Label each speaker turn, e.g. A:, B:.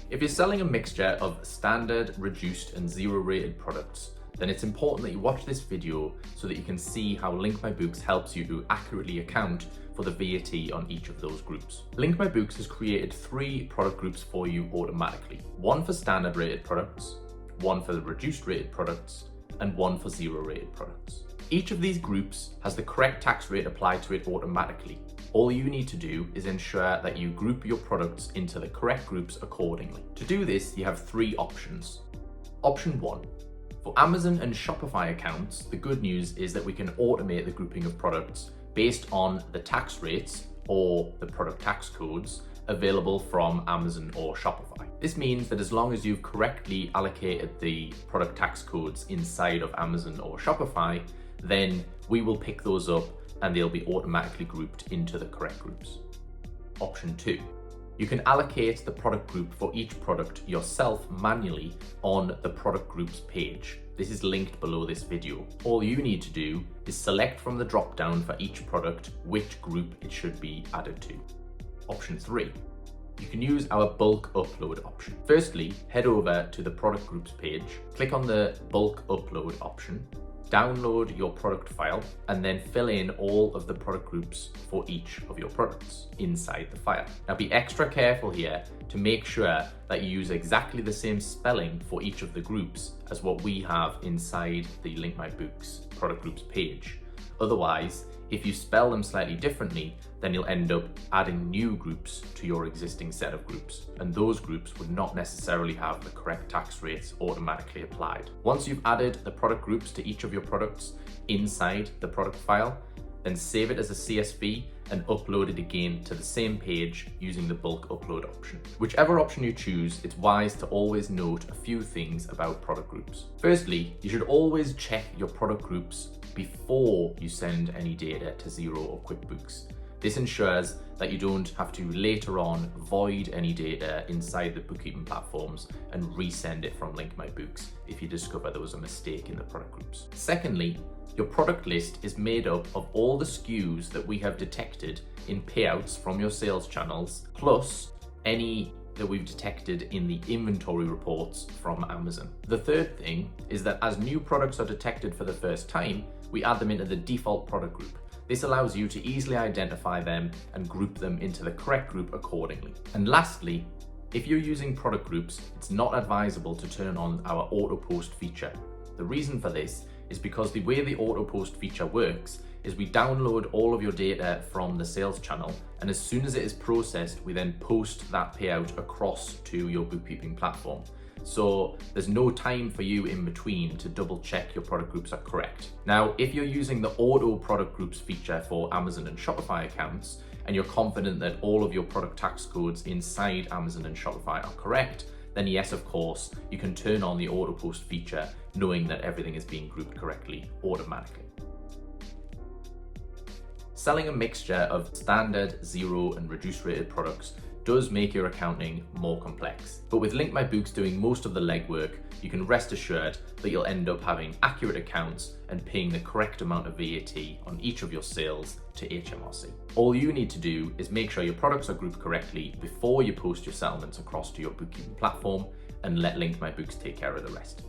A: If you're selling a mixture of standard, reduced and zero rated products, then it's important that you watch this video so that you can see how Link My Books helps you to accurately account for the VAT on each of those groups. Link My Books has created 3 product groups for you automatically. One for standard rated products, one for the reduced rated products, and one for zero rated products. Each of these groups has the correct tax rate applied to it automatically. All you need to do is ensure that you group your products into the correct groups accordingly. To do this, you have 3 options. Option 1. For Amazon and Shopify accounts, the good news is that we can automate the grouping of products based on the tax rates or the product tax codes available from Amazon or Shopify. This means that as long as you've correctly allocated the product tax codes inside of Amazon or Shopify, then we will pick those up and they'll be automatically grouped into the correct groups. Option 2. You can allocate the product group for each product yourself manually on the product groups page. This is linked below this video. All you need to do is select from the drop down for each product which group it should be added to. Option 3. You can use our bulk upload option. Firstly, head over to the product groups page, click on the bulk upload option, download your product file, and then fill in all of the product groups for each of your products inside the file. Now be extra careful here to make sure that you use exactly the same spelling for each of the groups as what we have inside the Link My Books product groups page. Otherwise, if you spell them slightly differently, then you'll end up adding new groups to your existing set of groups, and those groups would not necessarily have the correct tax rates automatically applied. Once you've added the product groups to each of your products inside the product file, then save it as a CSV and upload it again to the same page using the bulk upload option. Whichever option you choose, it's wise to always note a few things about product groups. Firstly, you should always check your product groups before you send any data to Xero or QuickBooks. This ensures that you don't have to later on void any data inside the bookkeeping platforms and resend it from Link My Books if you discover there was a mistake in the product groups. Secondly, your product list is made up of all the SKUs that we have detected in payouts from your sales channels, plus any that we've detected in the inventory reports from Amazon. The third thing is that as new products are detected for the first time, we add them into the default product group. This allows you to easily identify them and group them into the correct group accordingly. And lastly, if you're using product groups, it's not advisable to turn on our auto post feature. The reason for this is because the way the auto post feature works is we download all of your data from the sales channel, and as soon as it is processed, we then post that payout across to your bookkeeping platform. So there's no time for you in between to double check your product groups are correct. Now, if you're using the auto product groups feature for Amazon and Shopify accounts, and you're confident that all of your product tax codes inside Amazon and Shopify are correct, then yes, of course, you can turn on the auto post feature knowing that everything is being grouped correctly automatically. Selling a mixture of standard, zero and reduced rated products does make your accounting more complex. But with Link My Books doing most of the legwork, you can rest assured that you'll end up having accurate accounts and paying the correct amount of VAT on each of your sales to HMRC. All you need to do is make sure your products are grouped correctly before you post your settlements across to your bookkeeping platform, and let Link My Books take care of the rest.